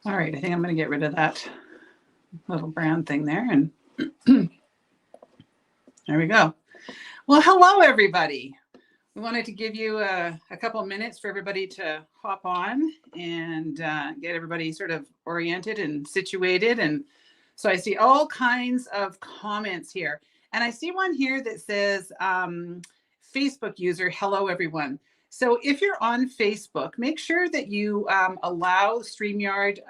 All right, I think I'm going to get rid of that little brown thing there. And there we go. Well, hello, everybody. We wanted to give you a couple of minutes for everybody to hop on and get everybody sort of oriented and situated. And so I see all kinds of comments here. And I see one here that says, Facebook user, hello, everyone. So if you're on Facebook, make sure that you allow StreamYard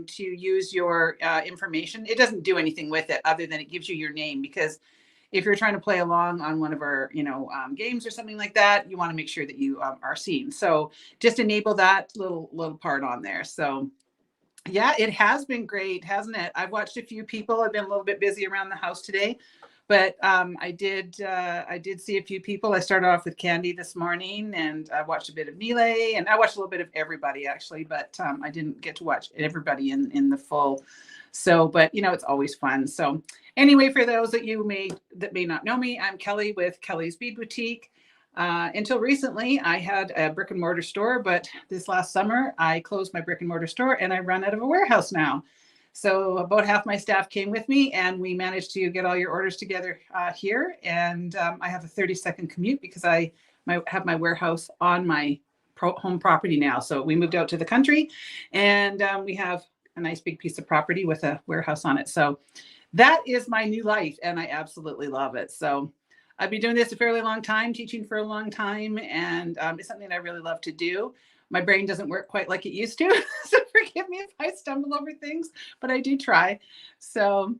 to use your information. It doesn't do anything with it other than it gives you your name, because if you're trying to play along on one of our, games or something like that, you want to make sure that you are seen. So just enable that little part on there. So yeah, it has been great, hasn't it? I've watched a few people. I've been a little bit busy around the house today, but I did see a few people. I started off with Candy this morning, and I watched a bit of Melee, and I watched a little bit of everybody actually, but I didn't get to watch everybody in the full. So, but it's always fun. So anyway, for those that may not know me, I'm Kellie with Kellie's Bead Boutique. Until recently, I had a brick and mortar store, but this last summer I closed my brick and mortar store and I run out of a warehouse now. So about half my staff came with me, and we managed to get all your orders together here. And I have a 30-second commute because I have my warehouse on my home property now. So we moved out to the country, and we have a nice big piece of property with a warehouse on it. So that is my new life, and I absolutely love it. So I've been doing this a fairly long time, teaching for a long time, and it's something I really love to do. My brain doesn't work quite like it used to, so forgive me if I stumble over things, but I do try. So,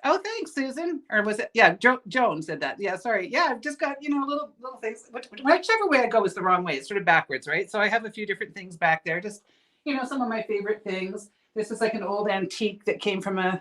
oh, thanks, Susan. Or was it? Yeah, Joan said that. Yeah, sorry. Yeah, I've just got, little things. Whichever way I go is the wrong way. It's sort of backwards, right? So I have a few different things back there. Just, some of my favorite things. This is like an old antique that came from an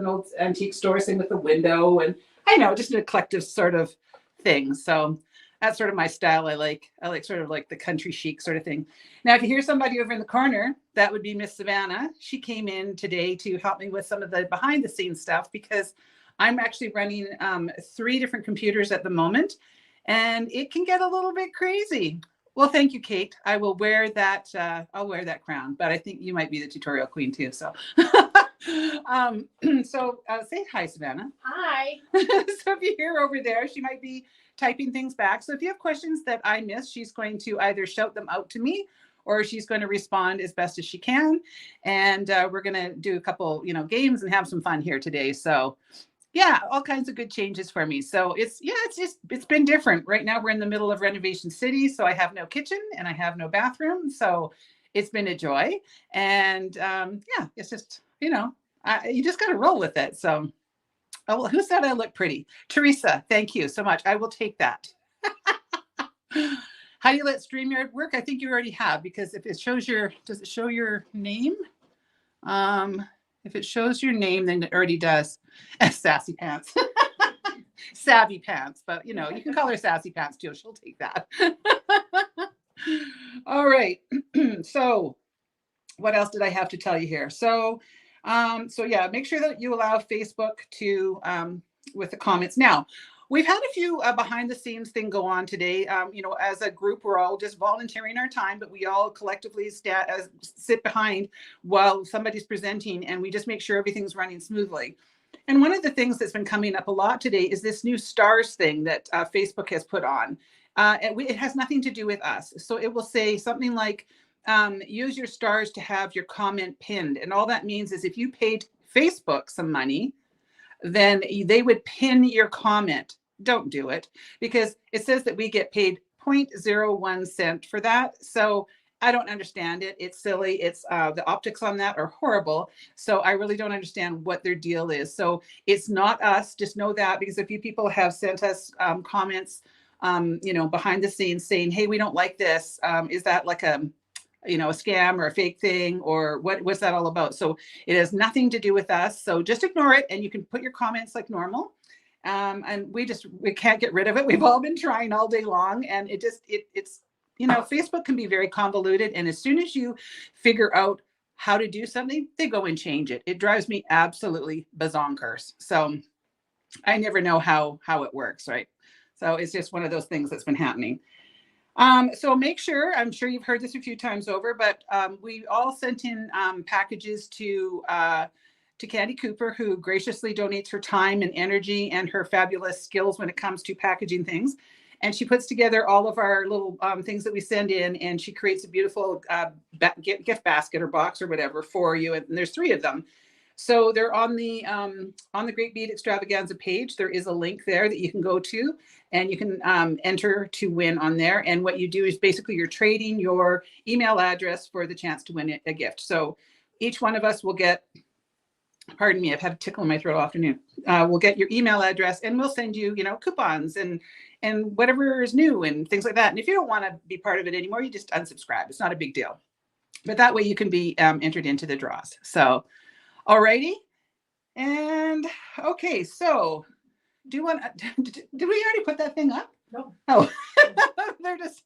old antique store, same with the window. And I know, just an eclectic sort of thing. So that's sort of my style. I like sort of like the country chic sort of thing. Now, if you hear somebody over in the corner, that would be Miss Savannah. She came in today to help me with some of the behind the scenes stuff, because I'm actually running 3 different computers at the moment, and it can get a little bit crazy. Well, thank you, Kate. I will wear that. I'll wear that crown, but I think you might be the tutorial queen too. So, say hi, Savannah. Hi. So if you hear over there, she might be typing things back. So if you have questions that I missed, she's going to either shout them out to me, or she's going to respond as best as she can. And we're going to do a couple, games and have some fun here today. So yeah, all kinds of good changes for me. So it's been different. Right now we're in the middle of Renovation City, so I have no kitchen and I have no bathroom. So it's been a joy. And it's just, you just got to roll with it. So, oh, well, who said I look pretty? Teresa, thank you so much. I will take that. How do you let StreamYard work? I think you already have, because if it shows does it show your name? If it shows your name, then it already does. Sassy Pants. Savvy Pants, but you can call her Sassy Pants too. She'll take that. All right. So what else did I have to tell you here? So yeah, make sure that you allow Facebook to with the comments. Now, we've had a few behind the scenes thing go on today. As a group, we're all just volunteering our time, but we all collectively sit behind while somebody's presenting, and we just make sure everything's running smoothly. And one of the things that's been coming up a lot today is this new stars thing that Facebook has put on. It has nothing to do with us. So it will say something like, use your stars to have your comment pinned. And all that means is if you paid Facebook some money, then they would pin your comment. Don't do it, because it says that we get paid 0.01 cent for that. So I don't understand it. It's silly. It's the optics on that are horrible. So I really don't understand what their deal is. So it's not us. Just know that, because a few people have sent us comments, behind the scenes saying, hey, we don't like this. Is that like a scam or a fake thing, or what's that all about? So it has nothing to do with us. So just ignore it, and you can put your comments like normal. And we can't get rid of it. We've all been trying all day long, and it's Facebook can be very convoluted. And as soon as you figure out how to do something, they go and change it. It drives me absolutely bazonkers. So I never know how it works, right? So it's just one of those things that's been happening. So make sure, I'm sure you've heard this a few times over, but we all sent in packages to Candy Cooper, who graciously donates her time and energy and her fabulous skills when it comes to packaging things. And she puts together all of our little things that we send in, and she creates a beautiful gift basket or box or whatever for you. And there's 3 of them. So they're on the Great Bead Extravaganza page. There is a link there that you can go to, and you can enter to win on there. And what you do is basically you're trading your email address for the chance to win a gift. So each one of us will get, pardon me, I've had a tickle in my throat all afternoon. We'll get your email address, and we'll send you, coupons and whatever is new and things like that. And if you don't want to be part of it anymore, you just unsubscribe. It's not a big deal. But that way you can be entered into the draws. So, alrighty. And okay, so did we already put that thing up? No. Oh, they're just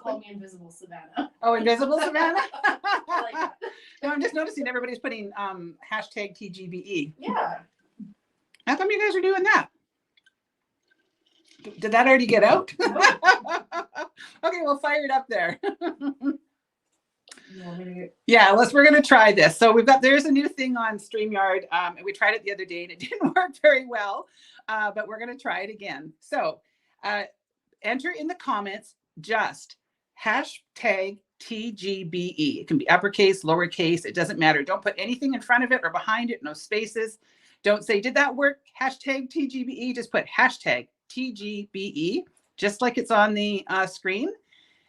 call me Invisible Savannah. Oh, Invisible Savannah. I like that. No, I'm just noticing everybody's putting hashtag TGBE. Yeah. How come you guys are doing that? Did that already get out? No. Okay, we'll fire it up there. No, Yeah, we're going to try this. So there's a new thing on StreamYard, and we tried it the other day and it didn't work very well, but we're going to try it again. So enter in the comments just hashtag TGBE. It can be uppercase, lowercase, it doesn't matter. Don't put anything in front of it or behind it, no spaces. Don't say, did that work? Hashtag TGBE, just put hashtag TGBE, just like it's on the screen.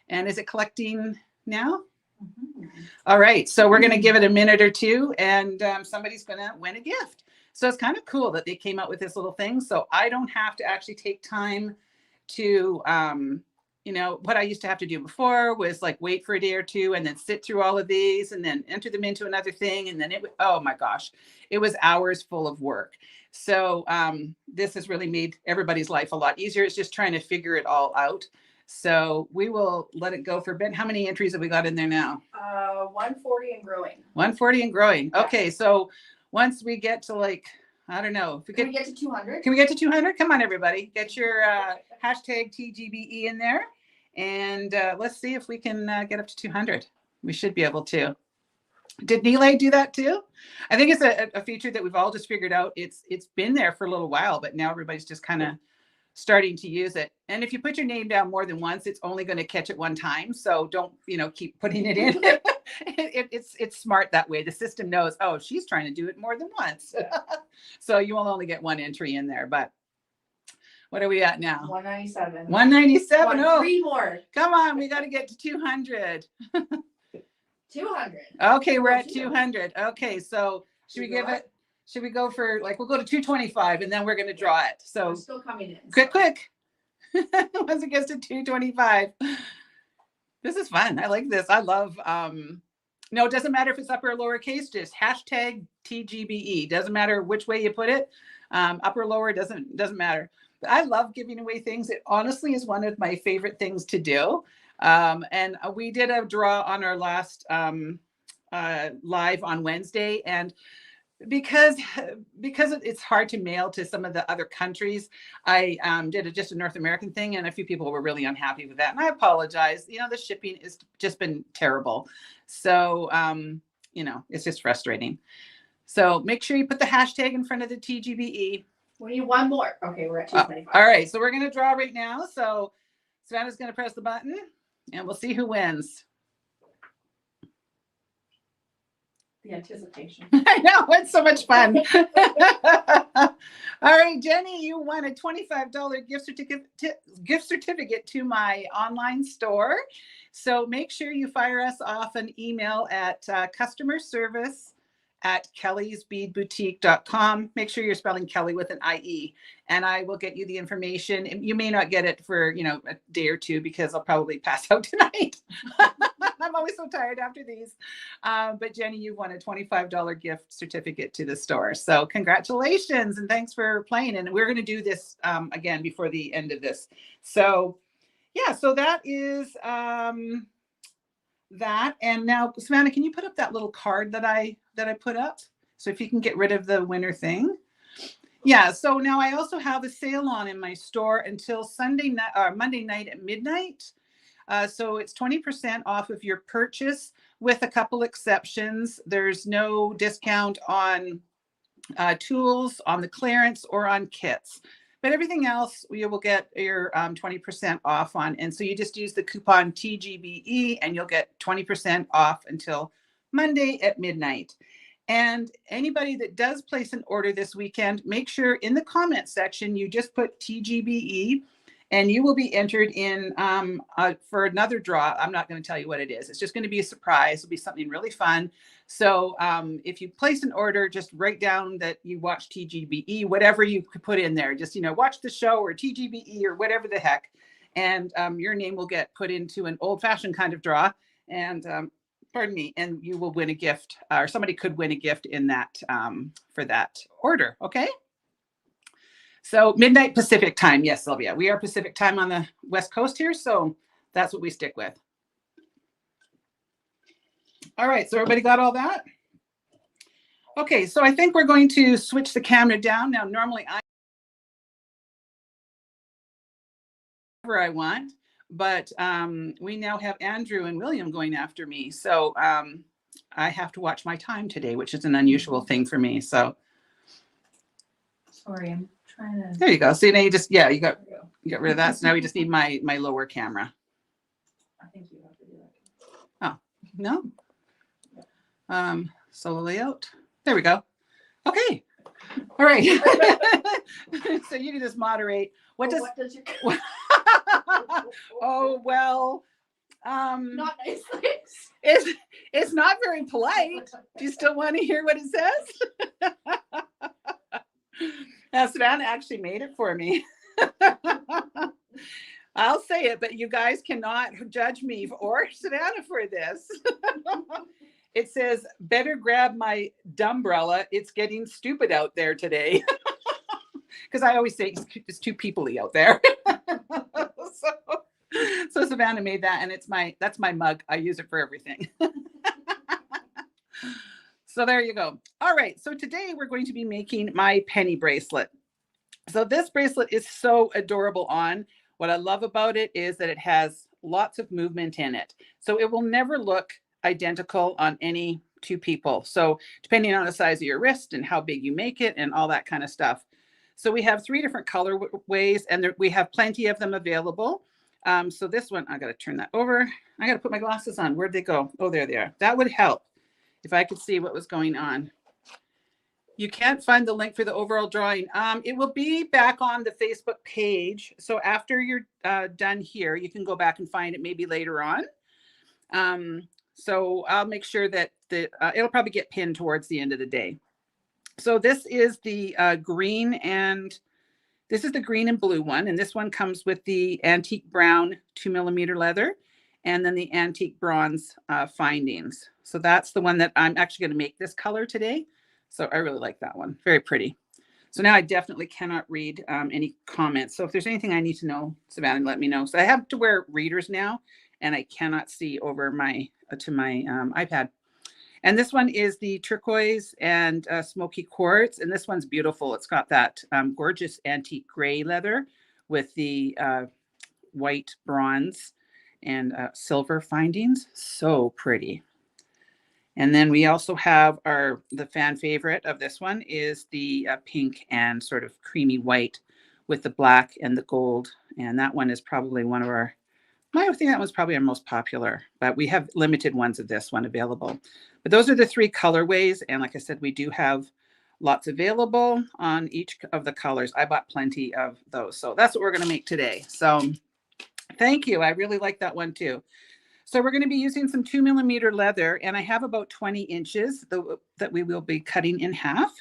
And is it collecting now? Mm-hmm. All right, so we're going to give it a minute or two, and somebody's going to win a gift. So it's kind of cool that they came out with this little thing. So I don't have to actually take time to, what I used to have to do before was like wait for a day or two and then sit through all of these and then enter them into another thing. And then oh my gosh, it was hours full of work. So this has really made everybody's life a lot easier. It's just trying to figure it all out. So we will let it go for Ben. How many entries have we got in there now? 140 and growing. 140 and growing. Yeah. Okay, so once we get to like, I don't know. If we Can we get to 200? Can we get to 200? Come on, everybody. Get your hashtag TGBE in there. And let's see if we can get up to 200. We should be able to. Did Neelay do that too? I think it's a feature that we've all just figured out. It's been there for a little while, but now everybody's just kind of starting to use it. And if you put your name down more than once, it's only going to catch it one time. So don't, keep putting it in. It's smart that way. The system knows, oh, she's trying to do it more than once. So you will only get one entry in there. But what are we at now? 197. 197. Oh, 3 more. Come on. We got to get to 200. 200. Okay, we're at 200. Okay, so should we go for we'll go to 225 and then we're going to draw it. So We're still coming in. Quick. Once it gets to 225. This is fun. I like this. I love, no, it doesn't matter if it's upper or lower case, just hashtag TGBE. Doesn't matter which way you put it. Upper or lower, doesn't matter. But I love giving away things. It honestly is one of my favorite things to do. And we did a draw on our last live on Wednesday, and because it's hard to mail to some of the other countries, I did just a North American thing, and a few people were really unhappy with that, and I apologize. The shipping has just been terrible, so it's just frustrating. So make sure you put the hashtag in front of the TGBE. We need one more. Okay, we're at 225. All right, so we're going to draw right now. So Savannah's going to press the button, and we'll see who wins. The anticipation. I know, it's so much fun. All right, Jenny, you won a $25 gift certificate to my online store. So make sure you fire us off an email at customer service at kellysbeadboutique.com. Make sure you're spelling Kelly with an IE, and I will get you the information. You may not get it for, a day or two because I'll probably pass out tonight. I'm always so tired after these. But Jenny, you won a $25 gift certificate to the store. So congratulations and thanks for playing. And we're going to do this again before the end of this. So yeah, so that is that. And now, Savannah, can you put up that little card that I put up? So if you can get rid of the winner thing. Yeah, so now I also have a sale on in my store until Monday night at midnight. So it's 20% off of your purchase with a couple exceptions. There's no discount on tools, on the clearance, or on kits. But everything else you will get your 20% off on. And so you just use the coupon TGBE and you'll get 20% off until Monday at midnight. And anybody that does place an order this weekend, make sure in the comment section you just put TGBE and you will be entered in for another draw. I'm not going to tell you what it is. It's just going to be a surprise. It'll be something really fun. So if you place an order, just write down that you watch TGBE, whatever you could put in there. Just, watch the show or TGBE or whatever the heck. And your name will get put into an old-fashioned kind of draw. And pardon me, and you will win a gift, or somebody could win a gift in that for that order. Okay. So midnight Pacific time. Yes, Sylvia, we are Pacific time on the West Coast here. So that's what we stick with. All right. So everybody got all that? Okay. So I think we're going to switch the camera down. Now, normally I want, but we now have Andrew and William going after me. So I have to watch my time today, which is an unusual thing for me. So Sorry, I'm trying to. there you go. So now you just, you got rid of that. So now we just need my lower camera. I think you have to do that. Oh, no. Solo layout. There we go. Okay. All right. So you can just moderate. What does your oh, well, not nice it's not very polite. Do you still want to hear what it says? Now, Savannah actually made it for me. I'll say it, but you guys cannot judge me or Savannah for this. It says, better grab my dumbrella. It's getting stupid out there today. Because I always say it's too people-y out there. So Savannah made that, and that's my mug. I use it for everything. So there you go. All right. So today we're going to be making my penny bracelet. So this bracelet is so adorable on. What I love about it is that it has lots of movement in it. So it will never look identical on any two people. So depending on the size of your wrist and how big you make it and all that kind of stuff. So we have 3 different colorways and we have plenty of them available. So this one, I got to turn that over. I got to put my glasses on. Where'd they go? Oh, there they are. That would help if I could see what was going on. You can't find the link for the overall drawing. It will be back on the Facebook page. So after you're done here, you can go back and find it maybe later on. So I'll make sure that it'll probably get pinned towards the end of the day. So this is the green and blue one. And this one comes with the antique brown 2mm leather and then the antique bronze findings. So that's the one that I'm actually going to make this color today. So I really like that one. Very pretty. So now I definitely cannot read any comments. So if there's anything I need to know, Savannah, let me know. So I have to wear readers now and I cannot see over my iPad. And this one is the turquoise and smoky quartz. And this one's beautiful. It's got that gorgeous antique gray leather with the white bronze and silver findings. So pretty. And then we also have the fan favorite of this one is the pink and sort of creamy white with the black and the gold. And that one is probably one of I think that was probably our most popular, but we have limited ones of this one available. But those are the 3 colorways. And like I said, we do have lots available on each of the colors. I bought plenty of those. So that's what we're going to make today. So thank you. I really like that one too. So we're going to be using some 2mm leather, and I have about 20 inches that we will be cutting in half.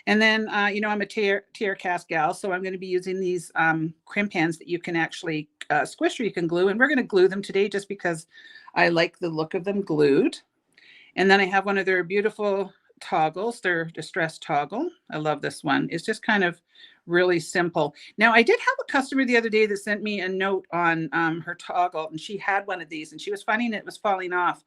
And then, I'm a tear cast gal, so I'm going to be using these crimp pans that you can actually squish or you can glue. And we're going to glue them today just because I like the look of them glued. And then I have one of their beautiful toggles, their distress toggle. I love this one. It's just kind of really simple. Now, I did have a customer the other day that sent me a note on her toggle, and she had one of these and she was finding it was falling off.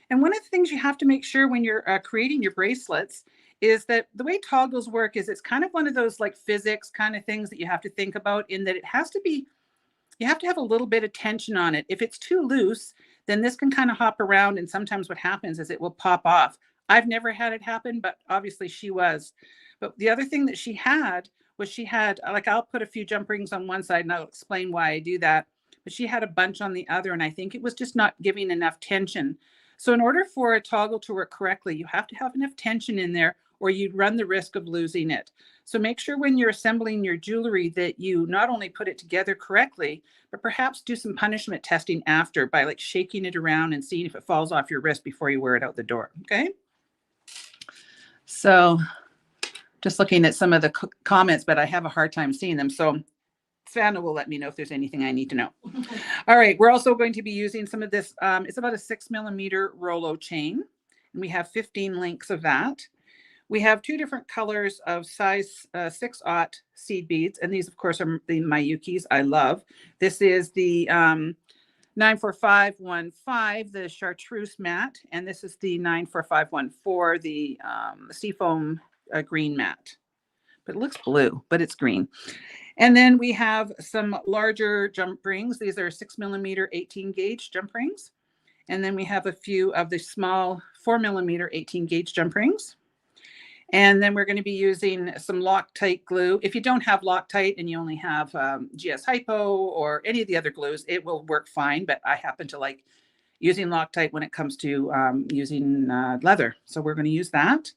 And one of the things you have to make sure when you're creating your bracelets is that the way toggles work is it's kind of one of those like physics kind of things that you have to think about, in that it has to be you have to have a little bit of tension on it. If it's too loose, then this can kind of hop around, and sometimes what happens is it will pop off. I've never had it happen, but obviously she was. But the other thing that she had was she had, like, I'll put a few jump rings on one side and I'll explain why I do that. But she had a bunch on the other, and I think it was just not giving enough tension. So in order for a toggle to work correctly, you have to have enough tension in there, or you'd run the risk of losing it. So make sure when you're assembling your jewelry that you not only put it together correctly, but perhaps do some punishment testing after by like shaking it around and seeing if it falls off your wrist before you wear it out the door. Okay. So just looking at some of the comments, but I have a hard time seeing them. So Savannah will let me know if there's anything I need to know. All right. We're also going to be using some of this. It's about a 6mm Rolo chain, and we have 15 links of that. We have two different colors of size 6/0 seed beads. And these, of course, are the Mayukis I love. This is the 94515, the chartreuse matte. And this is the 94514, the seafoam green matte. But it looks blue, but it's green. And then we have some larger jump rings. These are 6mm 18 gauge jump rings. And then we have a few of the small 4mm 18 gauge jump rings. And then we're going to be using some Loctite glue. If you don't have Loctite and you only have GS Hypo or any of the other glues, it will work fine. But I happen to like using Loctite when it comes to using leather. So we're going to use that.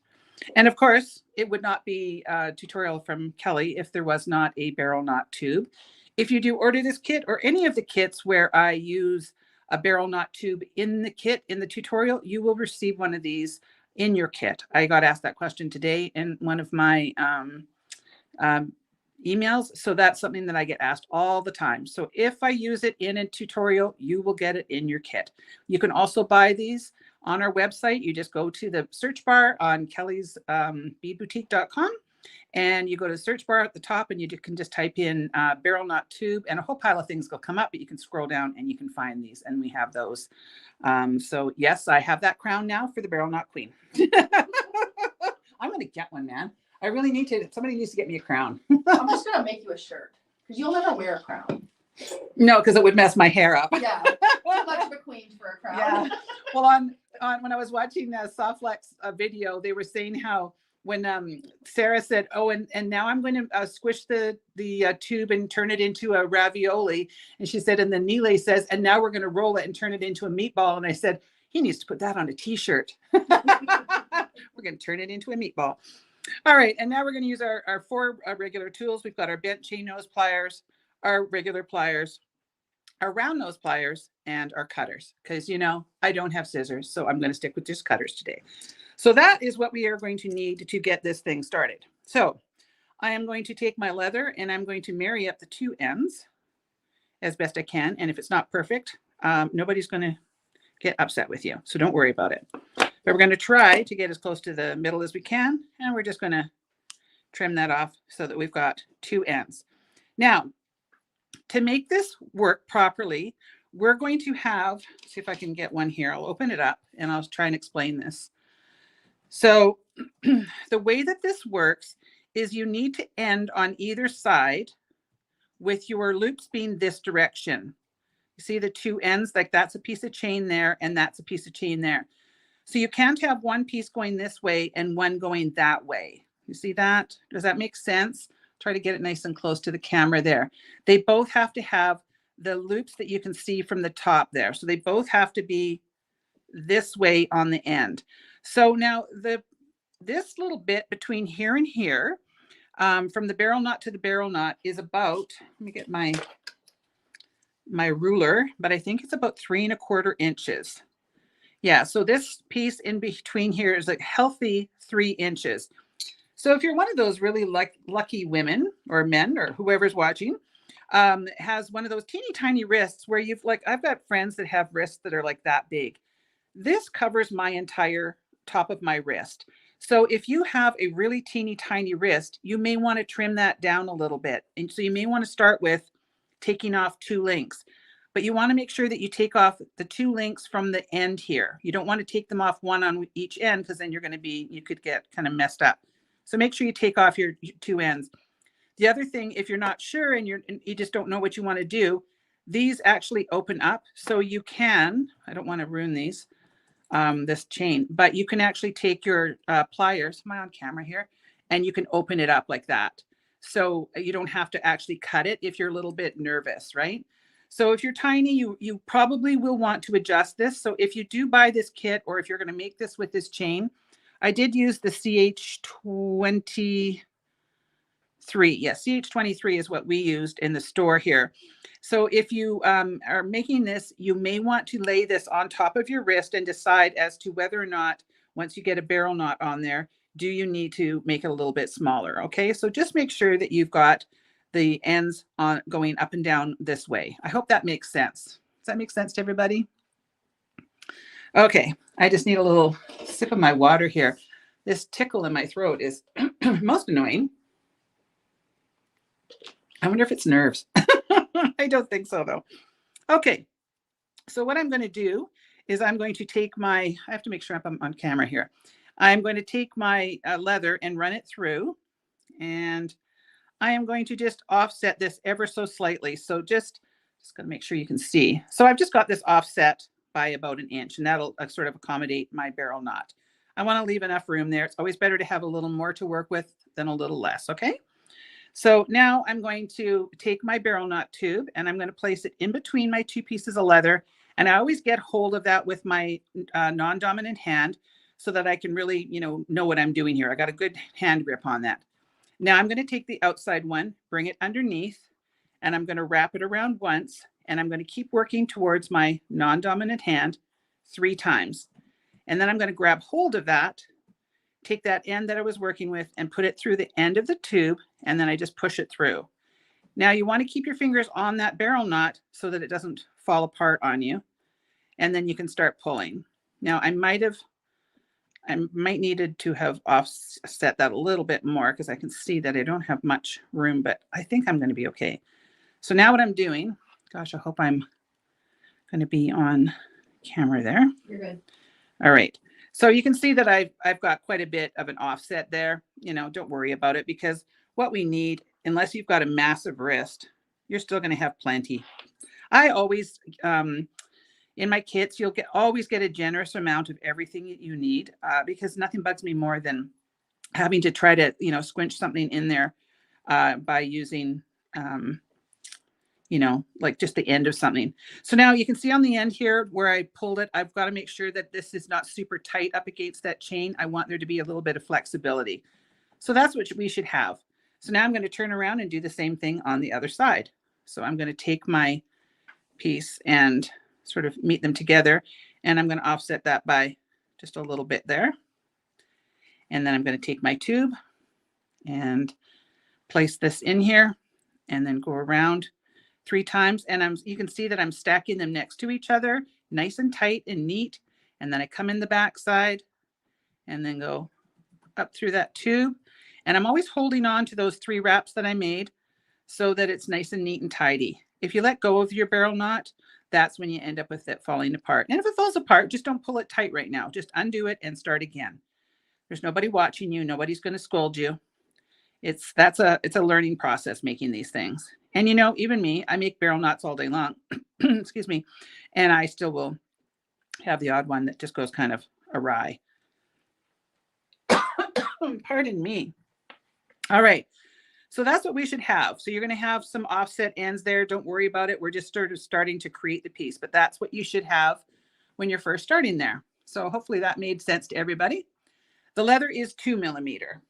And of course, it would not be a tutorial from Kelly if there was not a barrel knot tube. If you do order this kit or any of the kits where I use a barrel knot tube in the kit, in the tutorial, you will receive one of these in your kit. I got asked that question today in one of my emails. So that's something that I get asked all the time. So if I use it in a tutorial, you will get it in your kit. You can also buy these on our website. You just go to the search bar on Kellie's beadboutique.com, and you go to the search bar at the top, and you can just type in barrel knot tube, and a whole pile of things will come up, but you can scroll down and you can find these, and we have those. So yes, I have that crown now for the barrel knot queen. I'm going to get one, man. I really need to. Somebody needs to get me a crown. I'm just going to make you a shirt because you'll never wear a crown. No, because it would mess my hair up. Yeah. Too much of a queen for a crown. Yeah. Well, on when I was watching Softlex video, they were saying how when Sarah said, "Oh, and now I'm going to squish the tube and turn it into a ravioli," and she said, and then Nile says, "And now we're going to roll it and turn it into a meatball," and I said, he needs to put that on a T-shirt. We're going to turn it into a meatball. All right, and now we're going to use our four regular tools. We've got our bent chain nose pliers, our regular pliers, our round nose pliers, and our cutters, because, you know, I don't have scissors, so I'm going to stick with just cutters today. So that is what we are going to need to get this thing started. So I am going to take my leather and I'm going to marry up the two ends as best I can. And if it's not perfect, nobody's going to get upset with you. So don't worry about it. But we're going to try to get as close to the middle as we can. And we're just going to trim that off so that we've got two ends. Now, to make this work properly, we're going to have, see if I can get one here. I'll open it up and I'll try and explain this. So the way that this works is you need to end on either side with your loops being this direction. You see the two ends, like that's a piece of chain there and that's a piece of chain there. So you can't have one piece going this way and one going that way. You see that? Does that make sense? Try to get it nice and close to the camera there. They both have to have the loops that you can see from the top there. So they both have to be this way on the end. So now this little bit between here and here, from the barrel knot to the barrel knot is about, let me get my ruler, but I think it's about 3¼ inches. Yeah, so this piece in between here is a healthy 3 inches. So if you're one of those really lucky women or men or whoever's watching, has one of those teeny tiny wrists where you've I've got friends that have wrists that are like that big. This covers my entire top of my wrist. So if you have a really teeny tiny wrist, you may want to trim that down a little bit. And so you may want to start with taking off 2 links, but you want to make sure that you take off the 2 links from the end here. You don't want to take them off one on each end, because then you could get kind of messed up. So make sure you take off your 2 ends. The other thing, if you're not sure and you just don't know what you want to do, these actually open up. So you can, I don't want to ruin these, this chain, but you can actually take your pliers, am I on camera here? And you can open it up like that. So you don't have to actually cut it if you're a little bit nervous, right? So if you're tiny, you probably will want to adjust this. So if you do buy this kit, or if you're going to make this with this chain, I did use the CH23. Yes, CH23 is what we used in the store here. So if you are making this, you may want to lay this on top of your wrist and decide as to whether or not, once you get a barrel knot on there, do you need to make it a little bit smaller? Okay, so just make sure that you've got the ends on going up and down this way. I hope that makes sense. Does that make sense to everybody? Okay, I just need a little sip of my water here. This tickle in my throat is most annoying. I wonder if it's nerves. I don't think so, though. Okay, so what I'm going to do is I'm going to take my, I have to make sure I'm on camera here. I'm going to take my leather and run it through, and I am going to just offset this ever so slightly. So just going to make sure you can see. So I've just got this offset by about 1 inch, and that'll sort of accommodate my barrel knot. I want to leave enough room there. It's always better to have a little more to work with than a little less, okay? So now I'm going to take my barrel knot tube and I'm going to place it in between my 2 pieces of leather. And I always get hold of that with my non-dominant hand so that I can really, know what I'm doing here. I got a good hand grip on that. Now I'm going to take the outside one, bring it underneath, and I'm going to wrap it around once. And I'm going to keep working towards my non-dominant hand 3 times. And then I'm going to grab hold of that, take that end that I was working with and put it through the end of the tube, and then I just push it through. Now you want to keep your fingers on that barrel knot so that it doesn't fall apart on you, and then you can start pulling. Now I might needed to have offset that a little bit more because I can see that I don't have much room, but I think I'm going to be okay. So now what I'm doing, gosh, I hope I'm going to be on camera there. You're good. All right. So you can see that I've got quite a bit of an offset there. Don't worry about it, because what we need, unless you've got a massive wrist, you're still going to have plenty. I always, in my kits, you'll always get a generous amount of everything that you need, because nothing bugs me more than having to try to, squinch something in there by using, like just the end of something. So now you can see on the end here where I pulled it, I've got to make sure that this is not super tight up against that chain. I want there to be a little bit of flexibility. So that's what we should have. So now I'm going to turn around and do the same thing on the other side. So I'm going to take my piece and sort of meet them together, and I'm going to offset that by just a little bit there. And then I'm going to take my tube and place this in here and then go around 3 times. And you can see that I'm stacking them next to each other, nice and tight and neat. And then I come in the back side and then go up through that tube. And I'm always holding on to those 3 wraps that I made so that it's nice and neat and tidy. If you let go of your barrel knot, that's when you end up with it falling apart. And if it falls apart, just don't pull it tight right now. Just undo it and start again. There's nobody watching you. Nobody's going to scold you. It's a learning process making these things. And even me, I make barrel knots all day long. Excuse me. And I still will have the odd one that just goes kind of awry. Pardon me. All right. So that's what we should have. So you're going to have some offset ends there. Don't worry about it. We're just sort of starting to create the piece, but that's what you should have when you're first starting there. So hopefully that made sense to everybody. The leather is 2 millimeter.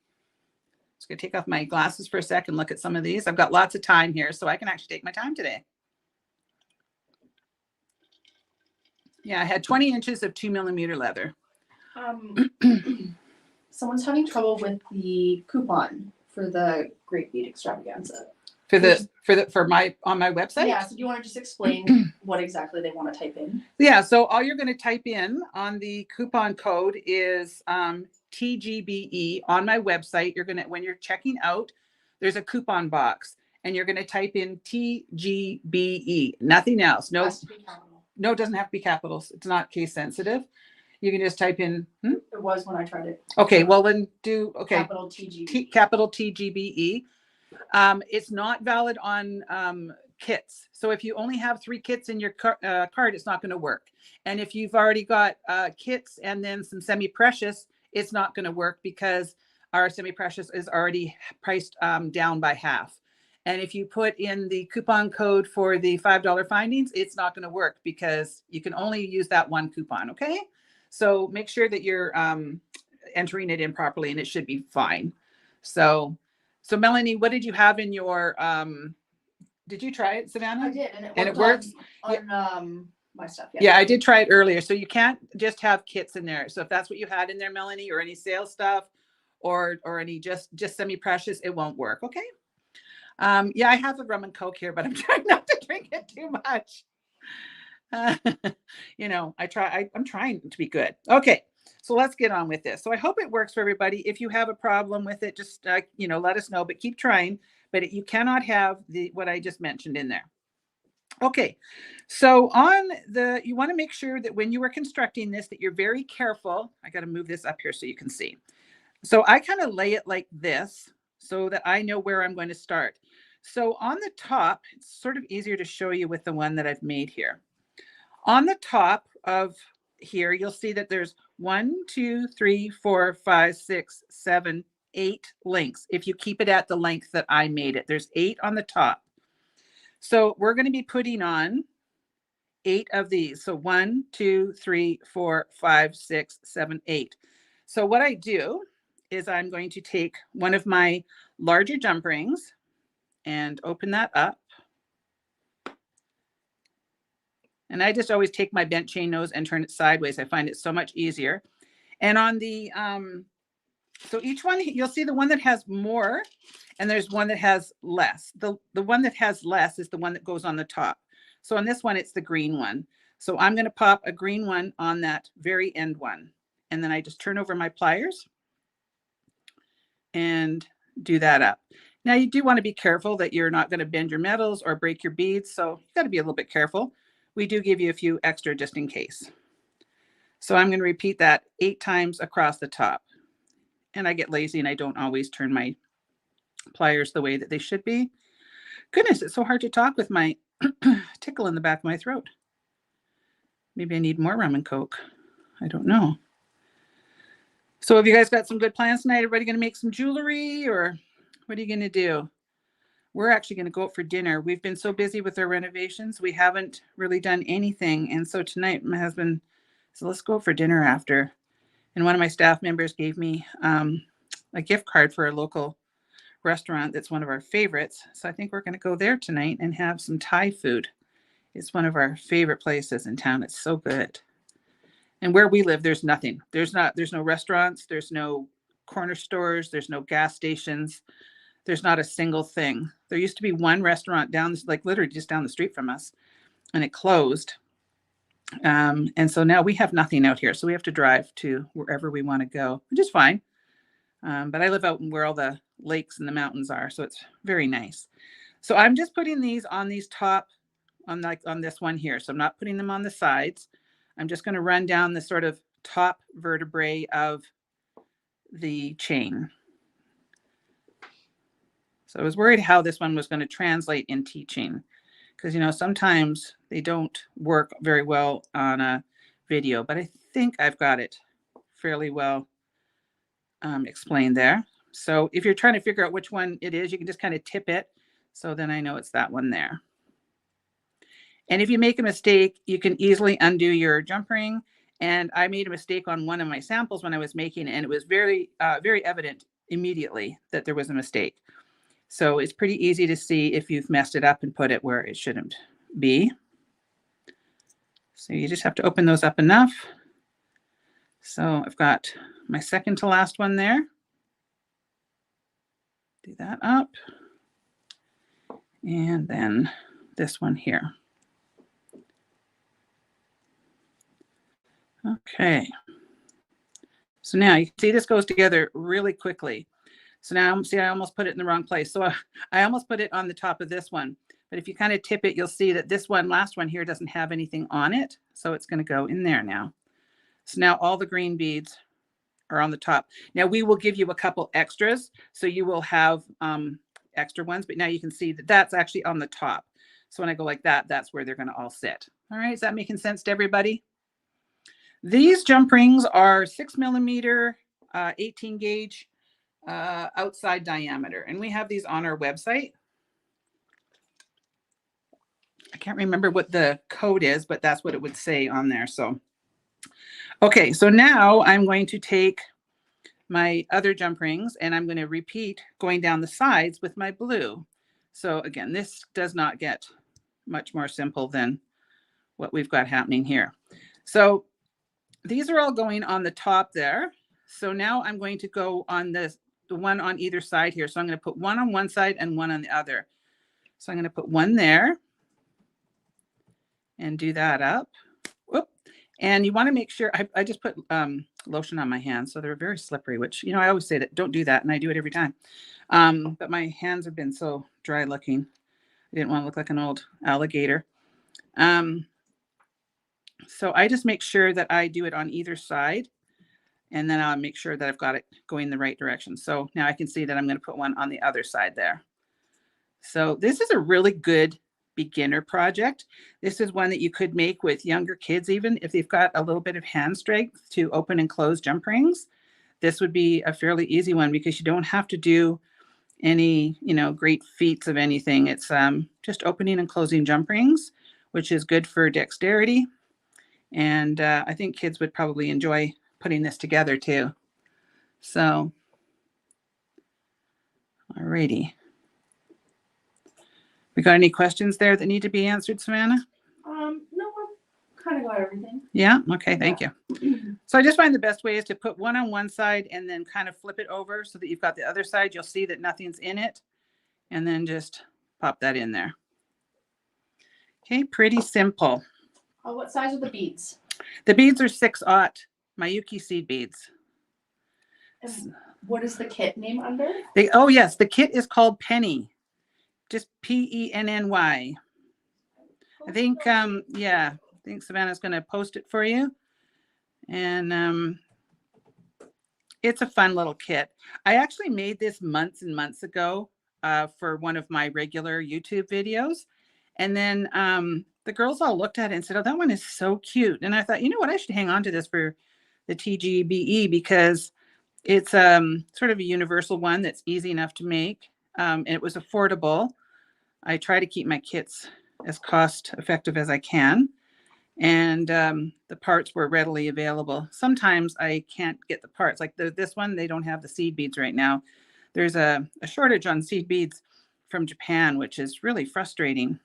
Just going to take off my glasses for a second, look at some of these. I've got lots of time here, so I can actually take my time today. Yeah, I had 20 inches of 2 millimeter leather. Someone's having trouble with the coupon for the Great Bead Extravaganza. For my on my website? Yeah, so do you want to just explain what exactly they want to type in? Yeah, so all you're going to type in on the coupon code is TGBE on my website. You're going to, when you're checking out, there's a coupon box and you're going to type in TGBE, nothing else. No, it doesn't have to be capitals. It's not case sensitive. You can just type in. It was when I tried it. Okay, well then Capital TGBE. Capital TGBE. It's not valid on kits. So if you only have 3 kits in your card, it's not going to work. And if you've already got kits and then some semi-precious, it's not going to work because our semi-precious is already priced down by half. And if you put in the coupon code for the $5 findings, it's not going to work because you can only use that one coupon. Okay. So make sure that you're entering it in properly and it should be fine. So Melanie, what did you have in your, did you try it, Savannah? I did, and it works on my stuff. Yeah, I did try it earlier. So you can't just have kits in there. So if that's what you had in there, Melanie, or any sales stuff or any just semi-precious, it won't work. Okay. Yeah, I have a rum and Coke here, but I'm trying not to drink it too much. You know, I'm trying to be good. Okay, so let's get on with this. So I hope it works for everybody. If you have a problem with it, just, you know, let us know, but keep trying. But you cannot have what I just mentioned in there. Okay, so you want to make sure that when you are constructing this, that you're very careful. I got to move this up here so you can see. So I kind of lay it like this so that I know where I'm going to start. So on the top, it's sort of easier to show you with the one that I've made here. On the top of here, you'll see that there's 1, 2, 3, 4, 5, 6, 7, 8 links. If you keep it at the length that I made it, there's 8 on the top. So we're going to be putting on 8 of these. So 1, 2, 3, 4, 5, 6, 7, 8. So what I do is I'm going to take one of my larger jump rings and open that up. And I just always take my bent chain nose and turn it sideways. I find it so much easier. And on the, so each one, you'll see the one that has more and there's one that has less. The one that has less is the one that goes on the top. So on this one, it's the green one. So I'm going to pop a green one on that very end one. And then I just turn over my pliers and do that up. Now you do want to be careful that you're not going to bend your metals or break your beads. So you got to be a little bit careful. We do give you a few extra just in case. So I'm going to repeat that 8 times across the top. And I get lazy and I don't always turn my pliers the way that they should be. Goodness, it's so hard to talk with my tickle in the back of my throat. Maybe I need more rum and Coke. I don't know. So have you guys got some good plans tonight? Everybody going to make some jewelry or what are you going to do? We're actually going to go out for dinner. We've been so busy with our renovations. We haven't really done anything. And so tonight my husband said, let's go for dinner after. And one of my staff members gave me a gift card for a local restaurant that's one of our favorites. So I think we're going to go there tonight and have some Thai food. It's one of our favorite places in town. It's so good. And where we live, there's nothing. There's no restaurants. There's no corner stores. There's no gas stations. There's not a single thing. There used to be one restaurant down, like literally just down the street from us, and it closed. And so now we have nothing out here. So we have to drive to wherever we want to go, which is fine. But I live out where all the lakes and the mountains are. So it's very nice. So I'm just putting these on these top, on this one here. So I'm not putting them on the sides. I'm just going to run down the sort of top vertebrae of the chain. So I was worried how this one was going to translate in teaching because, you know, sometimes they don't work very well on a video, but I think I've got it fairly well explained there. So if you're trying to figure out which one it is, you can just kind of tip it. So then I know it's that one there. And if you make a mistake, you can easily undo your jump ring. And I made a mistake on one of my samples when I was making it, and it was very, very evident immediately that there was a mistake. So it's pretty easy to see if you've messed it up and put it where it shouldn't be. So you just have to open those up enough. So I've got my second to last one there. Do that up. And then this one here. Okay. So now you can see this goes together really quickly. So now, see, I almost put it in the wrong place. So I almost put it on the top of this one. But if you kind of tip it, you'll see that this one, last one here, doesn't have anything on it. So it's going to go in there now. So now all the green beads are on the top. Now we will give you a couple extras. So you will have extra ones. But now you can see that that's actually on the top. So when I go like that, that's where they're going to all sit. All right, is that making sense to everybody? These jump rings are 6 millimeter, 18 gauge outside diameter. And we have these on our website. I can't remember what the code is, but that's what it would say on there. So, okay, so now I'm going to take my other jump rings and I'm going to repeat going down the sides with my blue. So again, this does not get much more simple than what we've got happening here. So these are all going on the top there. So now I'm going to go on the one on either side here. So I'm going to put one on one side and one on the other. So I'm going to put one there and do that up. Whoop. And you want to make sure, I just put lotion on my hands, so they're very slippery, which, you know, I always say that don't do that, and I do it every time. But my hands have been so dry looking. I didn't want to look like an old alligator. So I just make sure that I do it on either side, and then I'll make sure that I've got it going the right direction. So now I can see that I'm going to put one on the other side there. So this is a really good beginner project. This is one that you could make with younger kids, even if they've got a little bit of hand strength to open and close jump rings. This would be a fairly easy one because you don't have to do any, you know, great feats of anything. It's just opening and closing jump rings, which is good for dexterity. And I think kids would probably enjoy putting this together too. So, alrighty. We got any questions there that need to be answered, Savannah? No, I've kind of got everything. Yeah. Okay. Thank you. So I just find the best way is to put one on one side and then kind of flip it over so that you've got the other side. You'll see that nothing's in it, and then just pop that in there. Okay. Pretty simple. What size are the beads? The beads are 6/0 Mayuki seed beads. And what is the kit name under? Oh yes, the kit is called Penny. Just Penny. I think yeah, I think Savannah's going to post it for you. And it's a fun little kit. I actually made this months and months ago for one of my regular YouTube videos. And then the girls all looked at it and said, oh, that one is so cute. And I thought, you know what, I should hang on to this for the TGBE because it's sort of a universal one that's easy enough to make. And it was affordable. I try to keep my kits as cost effective as I can. And the parts were readily available. Sometimes I can't get the parts. Like this one, they don't have the seed beads right now. There's a shortage on seed beads from Japan, which is really frustrating.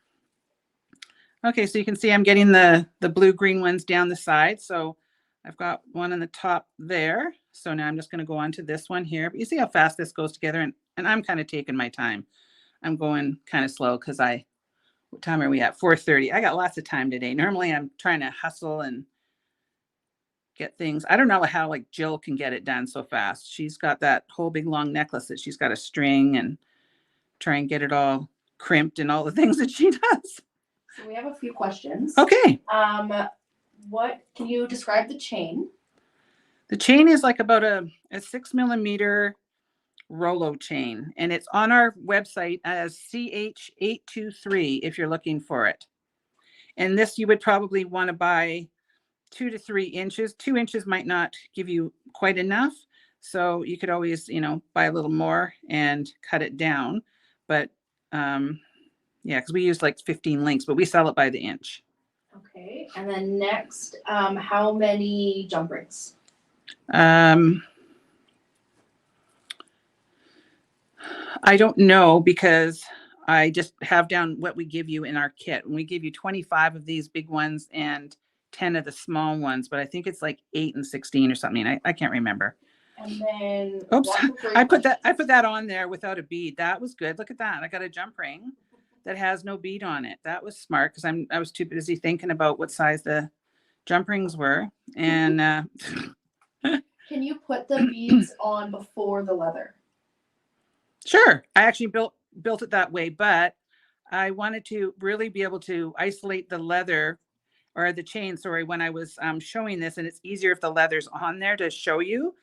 Okay, so you can see I'm getting the blue-green ones down the side. So I've got one on the top there. So now I'm just going to go on to this one here. But you see how fast this goes together? And I'm kind of taking my time. I'm going kind of slow because what time are we at? 4:30. I got lots of time today. Normally I'm trying to hustle and get things. I don't know how like Jill can get it done so fast. She's got that whole big long necklace that she's got a string and try and get it all crimped and all the things that she does. So we have a few questions. Okay. What can you describe the chain? The chain is like about a 6 millimeter Rolo chain, and it's on our website as CH823 if you're looking for it. And this you would probably want to buy 2 to 3 inches. 2 inches might not give you quite enough, so you could always, you know, buy a little more and cut it down. But yeah, because we use like 15 links, but we sell it by the inch. Okay, and then next, how many jump rings? I don't know because I just have down what we give you in our kit. And we give you 25 of these big ones and 10 of the small ones, but I think it's like 8 and 16 or something. I can't remember. And then oops, I put that on there without a bead. That was good. Look at that. I got a jump ring that has no bead on it. That was smart because I was too busy thinking about what size the jump rings were. And can you put the beads on before the leather? Sure. I actually built it that way, but I wanted to really be able to isolate the leather or the chain, sorry, when I was showing this, and it's easier if the leather's on there to show you.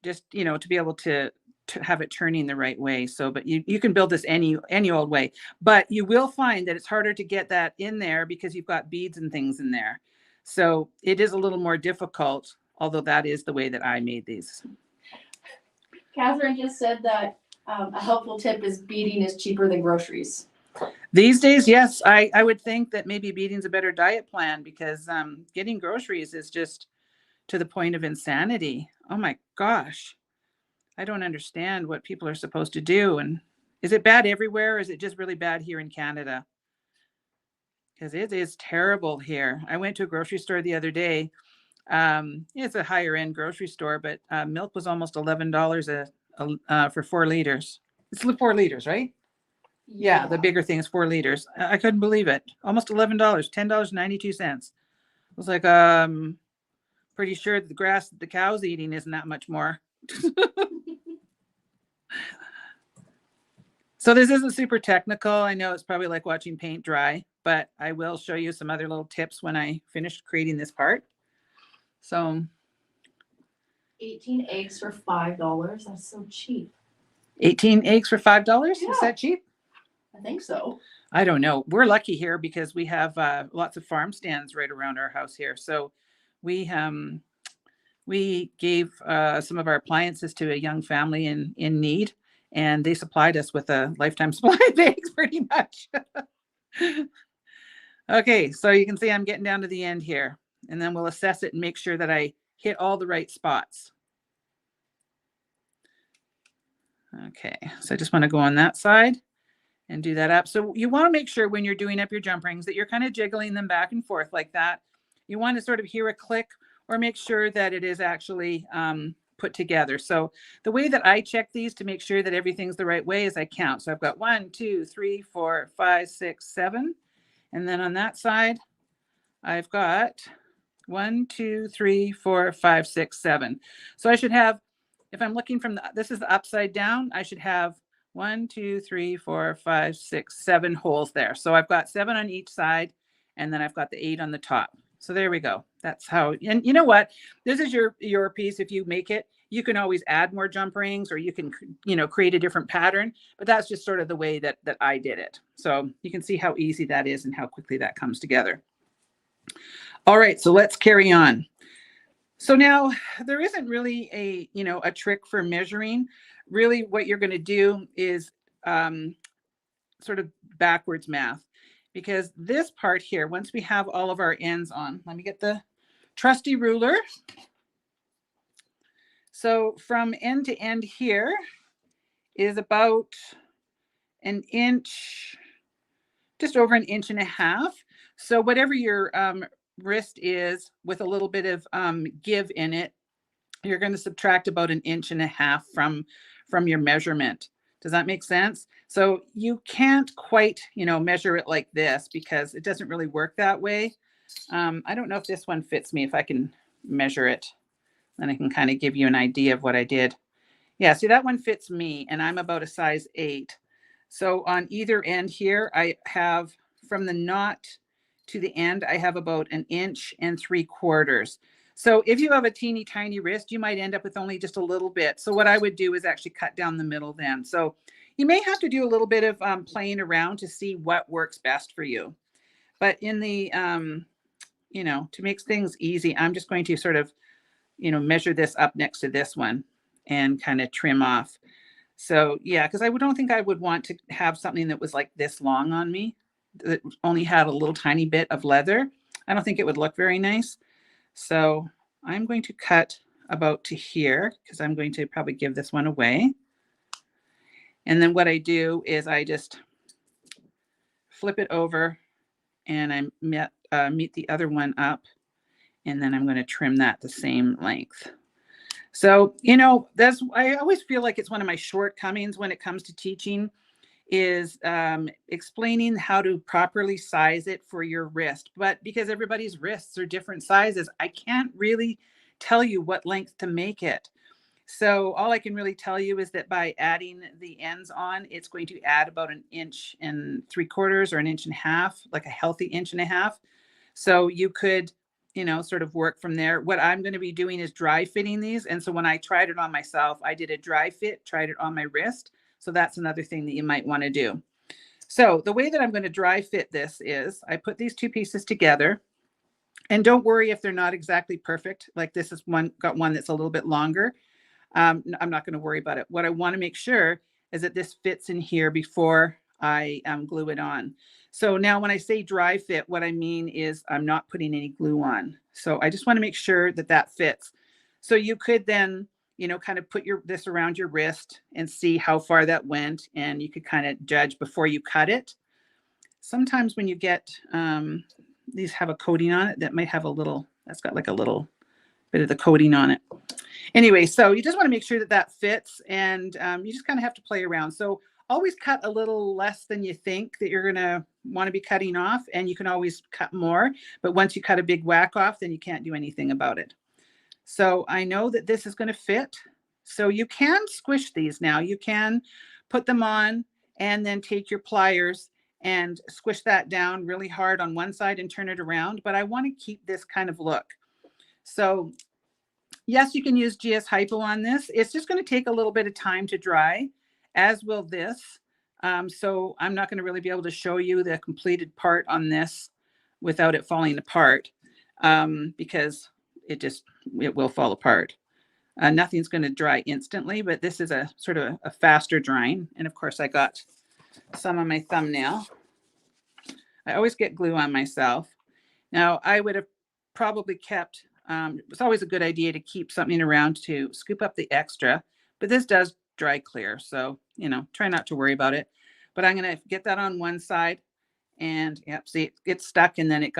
Just, you know, to be able to to have it turning the right way. So, but you can build this any old way, but you will find that it's harder to get that in there because you've got beads and things in there. So it is a little more difficult, although that is the way that I made these. Catherine just said that a helpful tip is beading is cheaper than groceries. These days, yes, I would think that maybe beading's a better diet plan because getting groceries is just to the point of insanity. Oh my gosh. I don't understand what people are supposed to do. And is it bad everywhere? Or is it just really bad here in Canada? Because it is terrible here. I went to a grocery store the other day. It's a higher end grocery store, but milk was almost $11 for 4 liters. It's 4 liters, right? Yeah, the bigger thing is 4 liters. I couldn't believe it. Almost $11, $10.92. I was like, pretty sure the grass that the cow's eating isn't that much more. So this isn't super technical. I know it's probably like watching paint dry, but I will show you some other little tips when I finish creating this part. So 18 eggs for $5. That's so cheap. 18 eggs for $5? Yeah. Is that cheap? I think so. I don't know. We're lucky here because we have lots of farm stands right around our house here. So we gave some of our appliances to a young family in need, and they supplied us with a lifetime supply of eggs pretty much. Okay, so you can see I'm getting down to the end here, and then we'll assess it and make sure that I hit all the right spots. Okay, so I just want to go on that side and do that up. So you want to make sure when you're doing up your jump rings that you're kind of jiggling them back and forth like that. You want to sort of hear a click or make sure that it is actually put together. So the way that I check these to make sure that everything's the right way is I count. So I've got 1, 2, 3, 4, 5, 6, 7. And then on that side, I've got 1, 2, 3, 4, 5, 6, 7. So I should have, if I'm looking from this is the upside down, I should have 1, 2, 3, 4, 5, 6, 7 holes there. So I've got 7 on each side, and then I've got the 8 on the top. So there we go. That's how, and you know what? This is your piece. If you make it, you can always add more jump rings, or you can, create a different pattern, but that's just sort of the way that I did it. So you can see how easy that is and how quickly that comes together. All right, so let's carry on. So now there isn't really a trick for measuring. Really what you're going to do is sort of backwards math, because this part here, once we have all of our ends on, let me get the trusty ruler. So from end to end here is about an inch, just over 1.5 inches. So whatever your wrist is with a little bit of give in it, you're going to subtract about 1.5 inches from your measurement. Does that make sense? So you can't quite, measure it like this because it doesn't really work that way. I don't know if this one fits me, if I can measure it. Then I can kind of give you an idea of what I did. Yeah, see, that one fits me, and I'm about a size 8. So on either end here, I have from the knot to the end, I have about 1 3/4 inches. So if you have a teeny tiny wrist, you might end up with only just a little bit. So what I would do is actually cut down the middle then. So you may have to do a little bit of playing around to see what works best for you. But in the, to make things easy, I'm just going to sort of, measure this up next to this one and kind of trim off. So yeah, because I don't think I would want to have something that was like this long on me, that only had a little tiny bit of leather. I don't think it would look very nice. So I'm going to cut about to here because I'm going to probably give this one away. And then what I do is I just flip it over and I meet the other one up, and then I'm going to trim that the same length. So, I always feel like it's one of my shortcomings when it comes to teaching is explaining how to properly size it for your wrist. But because everybody's wrists are different sizes, I can't really tell you what length to make it. So all I can really tell you is that by adding the ends on, it's going to add about 1 3/4 inches or 1.5 inches, like a healthy 1.5 inches. So you could sort of work from there. What I'm going to be doing is dry fitting these. And so when I tried it on myself, I did a dry fit, tried it on my wrist. So that's another thing that you might want to do. So the way that I'm going to dry fit this is I put these two pieces together, and don't worry if they're not exactly perfect. Like this is got one that's a little bit longer. I'm not going to worry about it. What I want to make sure is that this fits in here before I glue it on. So now when I say dry fit, what I mean is I'm not putting any glue on. So I just want to make sure that that fits. So you could then, kind of put this around your wrist and see how far that went. And you could kind of judge before you cut it. Sometimes when you get, these have a coating on it that might have that's got like a little bit of the coating on it. Anyway, so you just want to make sure that that fits, and you just kind of have to play around. So always cut a little less than you think that you're going to want to be cutting off, and you can always cut more. But once you cut a big whack off, then you can't do anything about it. So I know that this is going to fit. So you can squish these now. You can put them on and then take your pliers and squish that down really hard on one side and turn it around. But I want to keep this kind of look. So yes, you can use GS Hypo on this. It's just going to take a little bit of time to dry, as will this. So I'm not going to really be able to show you the completed part on this without it falling apart, because it will fall apart. Nothing's going to dry instantly, but this is a sort of a faster drying. And of course, I got some on my thumbnail. I always get glue on myself. Now, I would have probably kept, it's always a good idea to keep something around to scoop up the extra, but this does dry clear. So, try not to worry about it. But I'm going to get that on one side, and see, it's stuck, and then it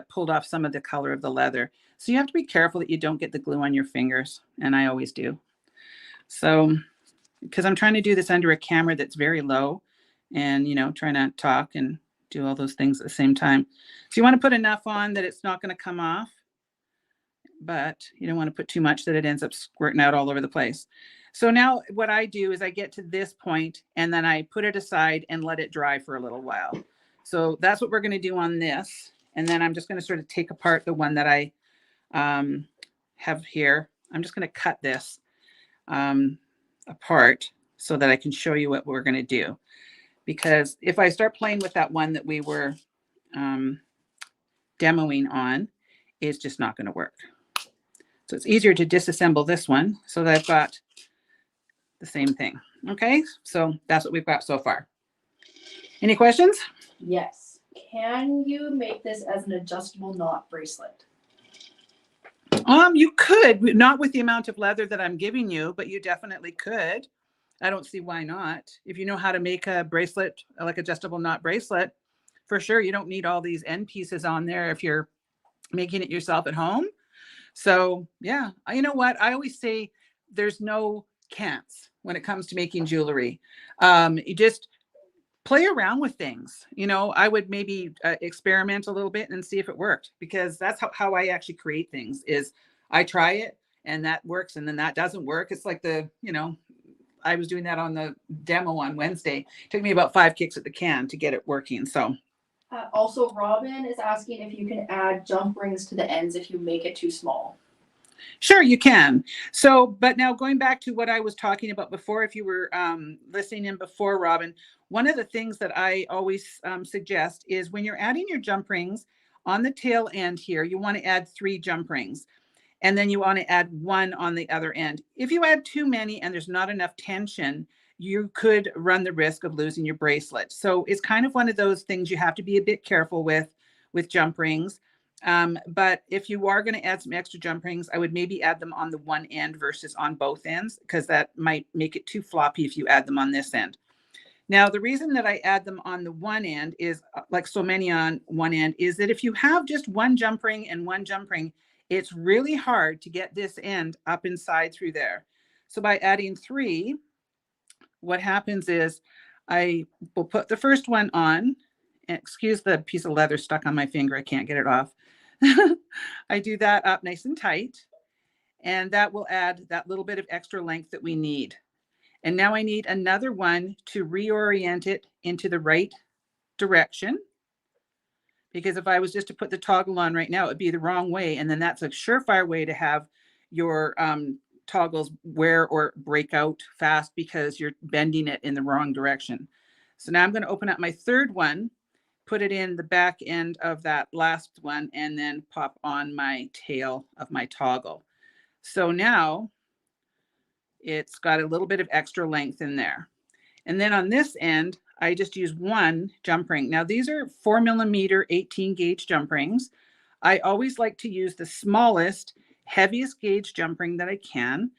pulled off some of the color of the leather. So you have to be careful that you don't get the glue on your fingers. And I always do. So, because I'm trying to do this under a camera that's very low, and, trying to talk and do all those things at the same time. So you want to put enough on that it's not going to come off, but you don't want to put too much that it ends up squirting out all over the place. So now what I do is I get to this point, and then I put it aside and let it dry for a little while. So that's what we're going to do on this. And then I'm just going to sort of take apart the one that I have here. I'm just going to cut this apart so that I can show you what we're going to do. Because if I start playing with that one that we were demoing on, it's just not going to work. So it's easier to disassemble this one so that I've got the same thing. Okay, so that's what we've got so far. Any questions? Yes. Can you make this as an adjustable knot bracelet? You could, not with the amount of leather that I'm giving you, but you definitely could. I don't see why not. If you know how to make a bracelet, like adjustable knot bracelet, for sure, you don't need all these end pieces on there if you're making it yourself at home. So yeah, you know what? I always say there's no can'ts when it comes to making jewelry. You just play around with things. I would maybe experiment a little bit and see if it worked, because that's how I actually create things. Is I try it and that works, and then that doesn't work. It's like I was doing that on the demo on Wednesday. It took me about 5 kicks at the can to get it working. So also, Robin is asking if you can add jump rings to the ends if you make it too small. Sure, you can. So, but now going back to what I was talking about before, if you were listening in before, Robin, one of the things that I always suggest is when you're adding your jump rings on the tail end here, you want to add 3 jump rings. And then you want to add 1 on the other end. If you add too many and there's not enough tension, you could run the risk of losing your bracelet. So it's kind of one of those things you have to be a bit careful with jump rings. But if you are going to add some extra jump rings, I would maybe add them on the one end versus on both ends, because that might make it too floppy if you add them on this end. Now, the reason that I add them on the one end is, like so many on one end, is that if you have just 1 jump ring and 1 jump ring, it's really hard to get this end up inside through there. So by adding 3, what happens is I will put the first one on, and excuse the piece of leather stuck on my finger. I can't get it off. I do that up nice and tight, and that will add that little bit of extra length that we need. And now I need another one to reorient it into the right direction. because if I was just to put the toggle on right now, it would be the wrong way. And then that's a surefire way to have your toggles wear or break out fast because you're bending it in the wrong direction. So now I'm going to open up my third one, put it in the back end of that last one, and then pop on my tail of my toggle. So now it's got a little bit of extra length in there. And then on this end, I just use one jump ring. Now these are 4mm 18 gauge jump rings. I always like to use the smallest, heaviest gauge jump ring that I can,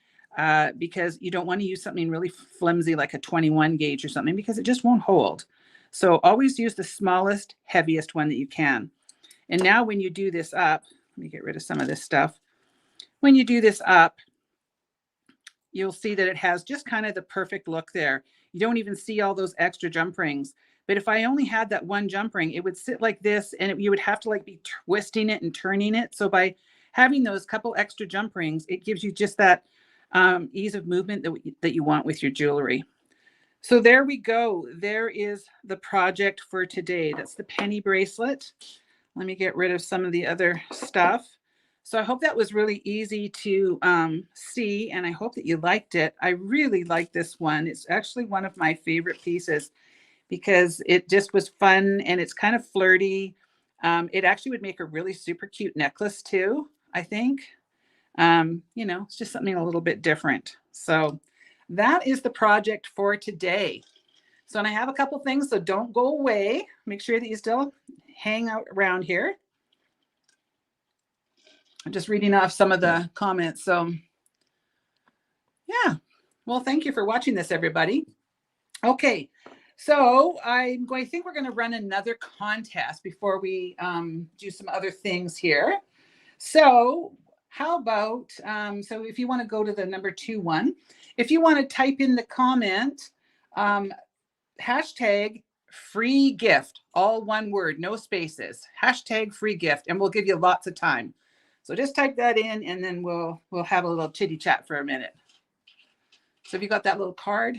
because you don't want to use something really flimsy like a 21 gauge or something, because it just won't hold. So always use the smallest, heaviest one that you can. And now when you do this up, let me get rid of some of this stuff. When you do this up, you'll see that it has just kind of the perfect look there. You don't even see all those extra jump rings. But if I only had that one jump ring, it would sit like this, and you would have to like be twisting it and turning it. So by having those couple extra jump rings, it gives you just that ease of movement that you want with your jewelry. So there we go. There is the project for today. That's the penny bracelet. Let me get rid of some of the other stuff. So I hope that was really easy to see, and I hope that you liked it. I really like this one. It's actually one of my favorite pieces because it just was fun and it's kind of flirty. It actually would make a really super cute necklace too, I think. You know, it's just something a little bit different. So that is the project for today. So, and I have a couple things, so don't go away. Make sure that you still hang out around here. I'm just reading off some of the comments. So yeah, well, thank you for watching this, everybody. Okay, so I think we're going to run another contest before we do some other things here. So how about, so if you want to go to the number 2 one, if you want to type in the comment, hashtag free gift, all one word, no spaces, hashtag free gift, and we'll give you lots of time. So just type that in, and then we'll have a little chitty chat for a minute. So have you got that little card?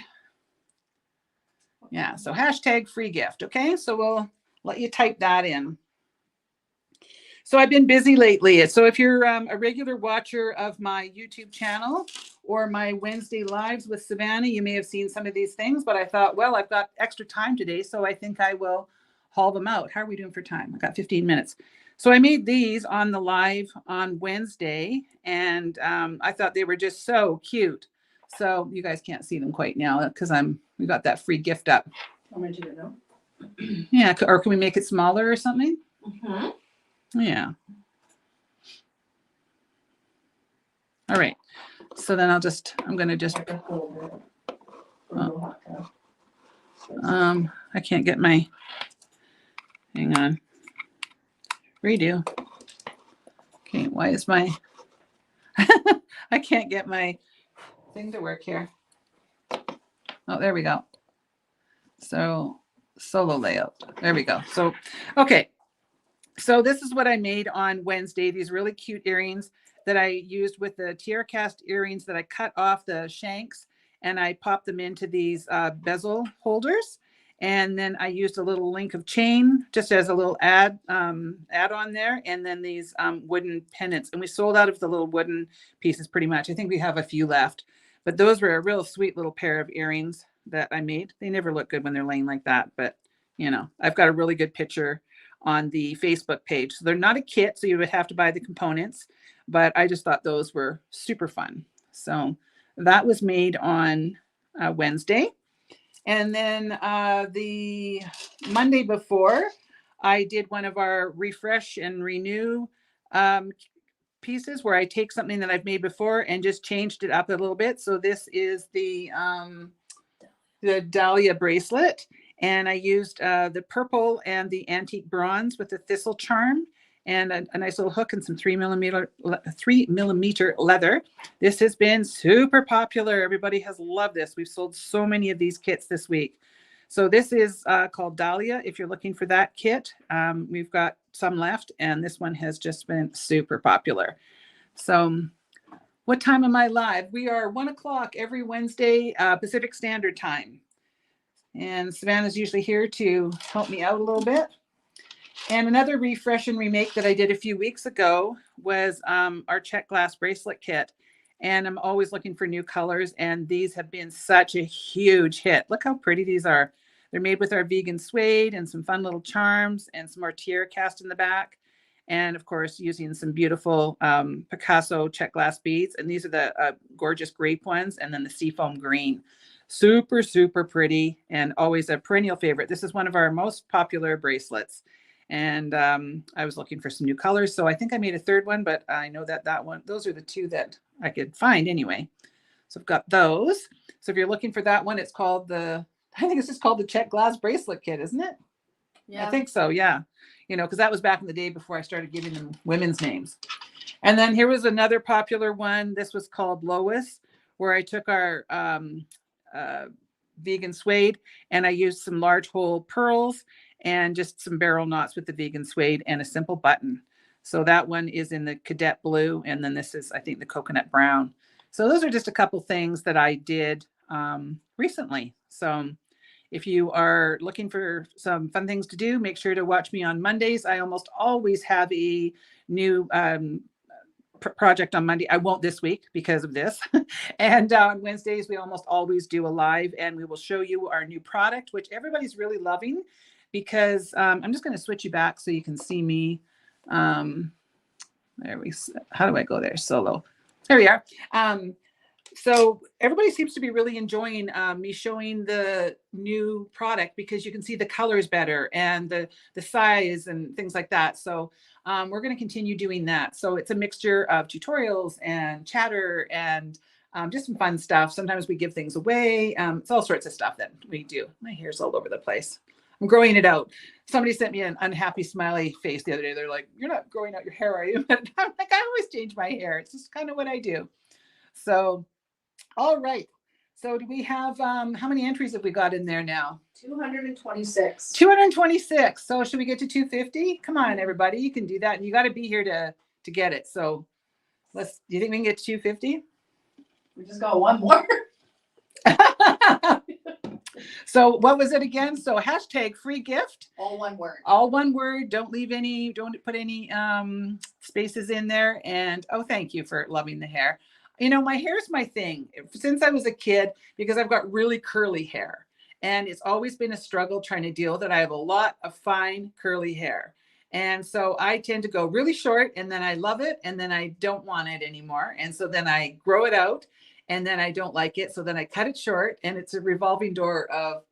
Yeah, so hashtag free gift. Okay, so we'll let you type that in. So I've been busy lately. So if you're a regular watcher of my YouTube channel or my Wednesday lives with Savannah, you may have seen some of these things, but I thought, well, I've got extra time today, so I think I will haul them out. How are we doing for time? I got 15 minutes. So I made these on the live on Wednesday, and I thought they were just so cute. So you guys can't see them quite now because we got that free gift up. Want me to do it now? Yeah, or can we make it smaller or something? Mm-hmm. Yeah. All right. So then I'm going to just, I can't get my, hang on. Redo. Okay, why is my, I can't get my thing to work here. Oh, there we go. So solo layout. There we go. So, okay. So this is what I made on Wednesday. These really cute earrings that I used with the tiara cast earrings that I cut off the shanks and I popped them into these bezel holders. And then I used a little link of chain just as a little add on there. And then these wooden pendants. And we sold out of the little wooden pieces pretty much. I think we have a few left. But those were a real sweet little pair of earrings that I made. They never look good when they're laying like that. But, you know, I've got a really good picture on the Facebook page. So they're not a kit, so you would have to buy the components. But I just thought those were super fun. So that was made on Wednesday. And then the Monday before, I did one of our refresh and renew pieces where I take something that I've made before and just changed it up a little bit. So this is the Dahlia bracelet. And I used the purple and the antique bronze with the thistle charm and a nice little hook and some 3mm leather. This has been super popular. Everybody has loved this. We've sold so many of these kits this week. So this is called Dahlia. If you're looking for that kit, we've got some left, and this one has just been super popular. So what time am I live? We are 1 o'clock every Wednesday, Pacific Standard Time. And Savannah's usually here to help me out a little bit. And another refresh and remake that I did a few weeks ago was our check glass bracelet kit. And I'm always looking for new colors. And these have been such a huge hit. Look how pretty these are. They're made with our vegan suede and some fun little charms and some more tiara cast in the back. And of course, using some beautiful Picasso check glass beads. And these are the gorgeous grape ones. And then the seafoam green. Super, super pretty and always a perennial favorite. This is one of our most popular bracelets. And I was looking for some new colors. So I think I made a third one, but I know that one, those are the two that I could find anyway. So I've got those. So if you're looking for that one, it's called I think it's just called the check glass bracelet kit, isn't it? Yeah. I think so. Yeah. You know, because that was back in the day before I started giving them women's names. And then here was another popular one. This was called Lois, where I took our vegan suede and I used some large hole pearls and just some barrel knots with the vegan suede and a simple button. So that one is in the cadet blue. And then this is, I think, the coconut brown. So those are just a couple things that I did recently. So if you are looking for some fun things to do, make sure to watch me on Mondays. I almost always have a new project on Monday. I won't this week because of this. And on Wednesdays, we almost always do a live and we will show you our new product, which everybody's really loving because I'm just going to switch you back so you can see me. How do I go there? Solo. There we are. So everybody seems to be really enjoying me showing the new product because you can see the colors better and the size and things like that. So we're going to continue doing that. So it's a mixture of tutorials and chatter and just some fun stuff. Sometimes we give things away. It's all sorts of stuff that we do. My hair's all over the place. I'm growing it out. Somebody sent me an unhappy smiley face the other day. They're like, "You're not growing out your hair, are you?" But I'm like, I always change my hair. It's just kind of what I do. So, all right. So do we have, how many entries have we got in there now? 226. 226. So should we get to 250? Come on, everybody. You can do that. And you got to be here to get it. So do you think we can get to 250? We just got one more. So what was it again? So hashtag free gift. All one word. All one word. Don't put any spaces in there. And thank you for loving the hair. You know, my hair's my thing since I was a kid because I've got really curly hair and it's always been a struggle trying to deal with it. I have a lot of fine curly hair. And so I tend to go really short and then I love it and then I don't want it anymore. And so then I grow it out and then I don't like it. So then I cut it short and it's a revolving door of,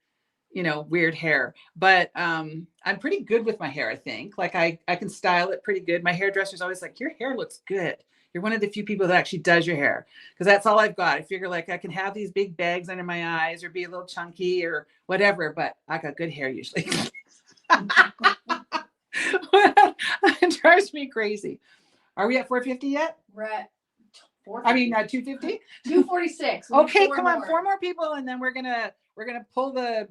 you know, weird hair. But I'm pretty good with my hair, I think. Like I can style it pretty good. My hairdresser's always like, your hair looks good. You're one of the few people that actually does your hair because that's all I've got. I figure like I can have these big bags under my eyes or be a little chunky or whatever, but I got good hair usually. It drives me crazy. Are we at 450 yet? We're at 450. I mean, 250? 246. Okay, come on, 4 more people, and then we're gonna pull the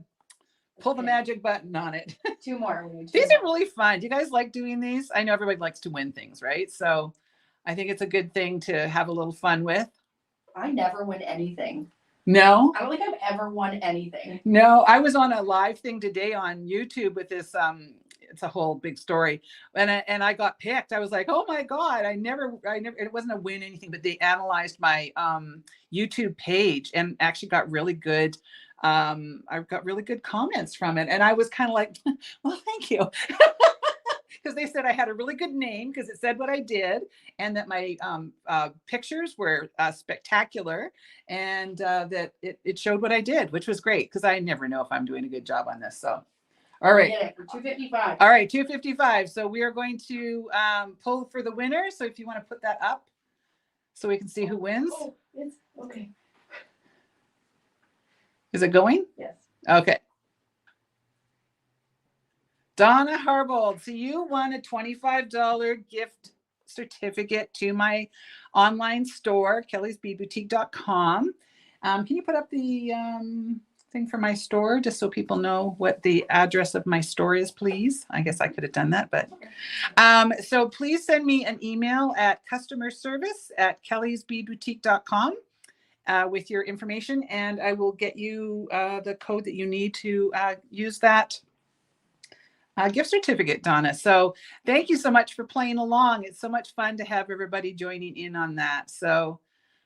magic button on it. 2 more. These are really fun. Do you guys like doing these? I know everybody likes to win things, right? So I think it's a good thing to have a little fun with. I never win anything. No? I don't think I've ever won anything. No, I was on a live thing today on YouTube with this, it's a whole big story. And I got picked. I was like, oh my God, I never, it wasn't a win anything, but they analyzed my YouTube page and actually got really good. I've got really good comments from it. And I was kind of like, well, thank you. Because they said I had a really good name because it said what I did and that my pictures were spectacular and that it showed what I did, which was great because I never know if I'm doing a good job on this. So, all right. We did it for 255. All right, 255. So we are going to pull for the winner. So if you want to put that up so we can see who wins. Oh, it's okay. Is it going? Yes. Okay. Donna Harbold, so you won a $25 gift certificate to my online store, kellysbeadboutique.com. Can you put up the thing for my store just so people know what the address of my store is, please? I guess I could have done that, but so please send me an email at customerservice@kellysbeadboutique.com with your information, and I will get you the code that you need to use that gift certificate, Donna. So thank you so much for playing along. It's so much fun to have everybody joining in on that. So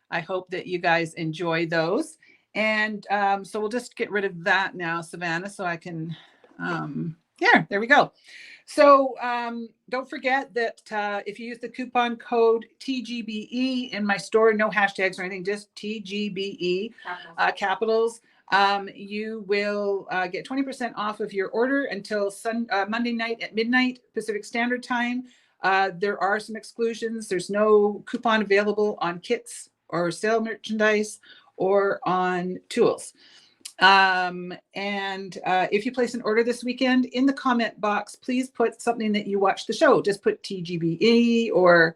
I hope that you guys enjoy those. And so we'll just get rid of that now, Savannah, so I can, yeah, there we go. So don't forget that if you use the coupon code TGBE in my store, no hashtags or anything, just TGBE, capitals, you will get 20% off of your order until Monday night at midnight Pacific Standard Time. There are some exclusions. There's no coupon available on kits or sale merchandise or on tools. And if you place an order this weekend, in the comment box, please put something that you watched the show. Just put TGBE or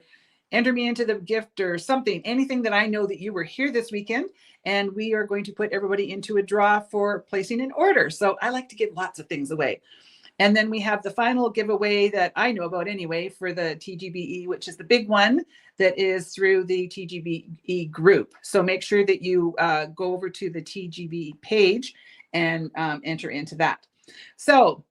enter me into the gift or something, anything that I know that you were here this weekend. And we are going to put everybody into a draw for placing an order. So I like to give lots of things away. And then we have the final giveaway that I know about anyway for the TGBE, which is the big one that is through the TGBE group. So make sure that you go over to the TGBE page and enter into that. So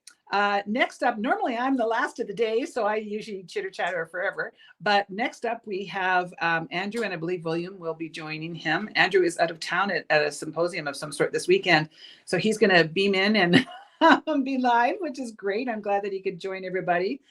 next up, normally I'm the last of the day, so I usually chitter chatter forever. But next up we have Andrew, and I believe William will be joining him. Andrew is out of town at a symposium of some sort this weekend. So he's going to beam in and be live, which is great. I'm glad that he could join everybody.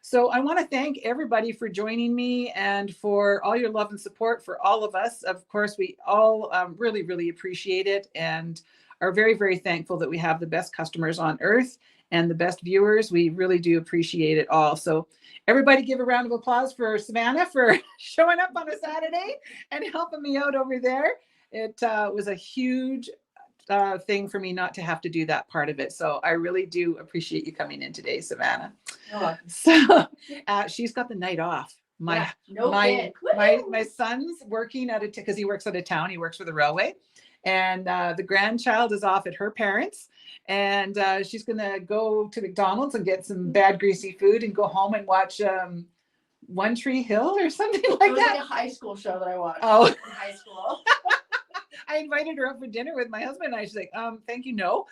So I want to thank everybody for joining me and for all your love and support for all of us. Of course, we all really, really appreciate it and are very, very thankful that we have the best customers on earth and the best viewers. We really do appreciate it all. So everybody give a round of applause for Savannah for showing up on a Saturday and helping me out over there. It was a huge thing for me not to have to do that part of it. So I really do appreciate you coming in today, Savannah. So she's got the night off. My son's working at because he works out of town. He works for the railway, and the grandchild is off at her parents', and she's gonna go to McDonald's and get some bad greasy food and go home and watch One Tree Hill or something like that. It was like a high school show that I watched. Oh, in high school. I invited her up for dinner with my husband and I. She's like, thank you, no.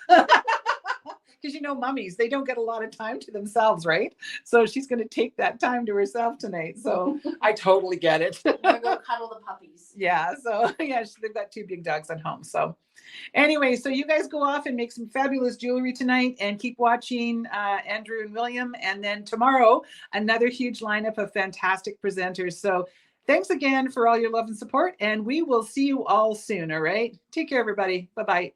Because mummies, they don't get a lot of time to themselves, right? So she's going to take that time to herself tonight. So I totally get it. I'm going to go cuddle the puppies. Yeah. So yeah, they've got 2 big dogs at home. So anyway, so you guys go off and make some fabulous jewelry tonight and keep watching Andrew and William. And then tomorrow, another huge lineup of fantastic presenters. So thanks again for all your love and support, and we will see you all soon, all right? Take care, everybody. Bye-bye.